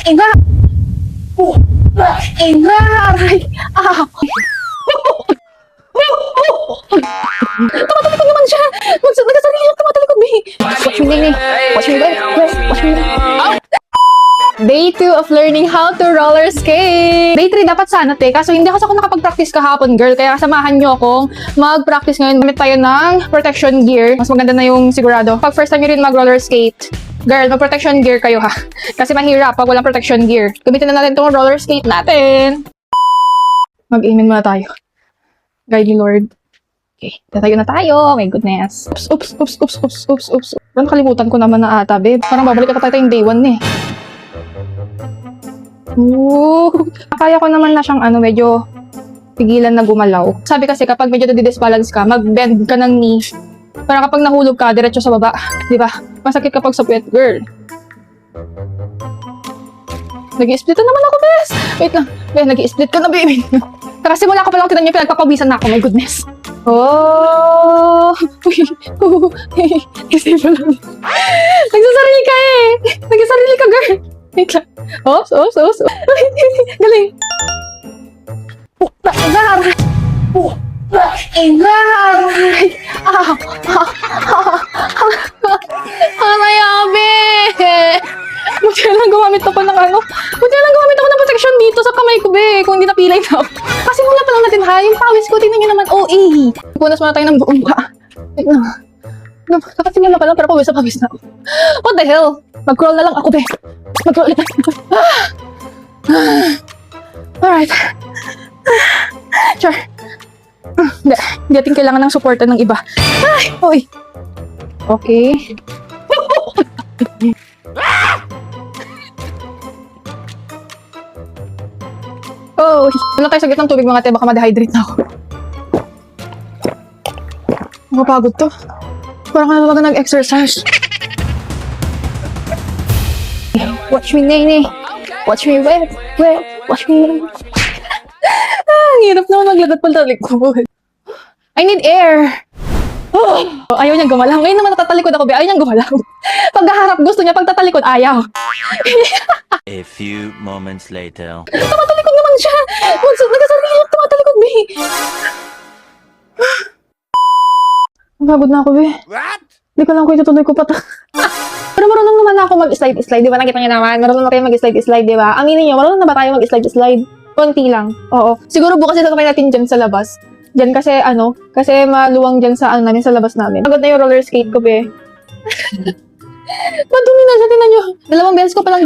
Ina! Ina! Aray! Ah! Tumatalikod naman siya! Nagkasarili niya tumatalikod, Bi! Watch me, Nene! Watch me, Watch me! Day 2 of learning how to roller skate! Day 3 dapat sana, te. Kaso hindi ako nakapag-practice kahapon, girl. Kaya samahan nyo akong mag-practice ngayon. Gamit tayo ng protection gear. Mas maganda na yung sigurado. Pag first time nyo rin mag-roller skate, girl, mag-protection gear kayo, ha? Kasi mahirap pag walang protection gear. Gamitin na natin itong roller skate natin. Mag-amen muna tayo. Guide me, Lord. Okay, tatayo na tayo. My goodness. Oops. Parang kalimutan ko naman na ata, babe. Parang babalik ata tayo yung day 1 eh. Ooh. Kaya ko naman na siyang medyo pigilan na gumalaw. Sabi kasi kapag medyo nadi-disbalance ka, mag-bend ka ng knee. Para kapag nahulog ka, diretso sa baba. Di ba? Masakit kapag sa puwet, girl. Nag-i-split na naman ako, bes. Wait lang. Nag-i-split ka na, baby. Kasi simula ko palang tinan niyo, pinagpapawisan na ako. My goodness. Oh! Kasi pala. Nagsasarili ka eh. Nagsasarili ka, girl. Wait lang. Oops. Galing. Aray, abe! Buti lang gumamit ako ng ng protection dito sa kamay ko, be. Kung hindi napilay na ako. Kasi mula pa lang natin, ha? Yung pawis ko, tingnan nyo naman, OA. Punas muna tayo ng buong pa. Wait lang. Nakasimula pa lang, pero pawis na ako. What the hell? Mag-crawl na lang ako, be. Mag-crawl ulit tayo. Alright. Sure. Hindi natin kailangan ng suporta ng iba. Ay! Uy. Okay. Oh, wala tayo sa gitnang tubig mga te, baka ma-dehydrate na ako. Nakapagod to. Parang ka naman nag-exercise. Watch me, Nene. Watch me, wait. Watch me. Ang hirap naman maglagat pala talikod. I need air. Oh, ayaw niyang gumalaw. Ngayon naman natatalikod ako, be. Ayaw niyang gumalaw. Pagkaharap gusto niya, pag tatalikod, ayaw. A few moments later. Tumatalikod naman siya. Nagkasarili niya, tumatalikod, be. Pagod na ako, be. What? Hindi ko lang kung itutuloy ko pa to. Pero marunong naman ako mag-slide. Di ba? Nakita niyo naman. Marunong na kayo mag-slide. Di ba? Aminin niyo, marunong na ba tayo mag-slide? Konti lang. Oo. Siguro bukas sasakay natin dyan sa labas. Dyan kasi, kasi maluwang dyan sa, namin, sa labas namin. Pagod na yung roller skate ko, be. Madumi na siya, tinan nyo. 2 beses ko palang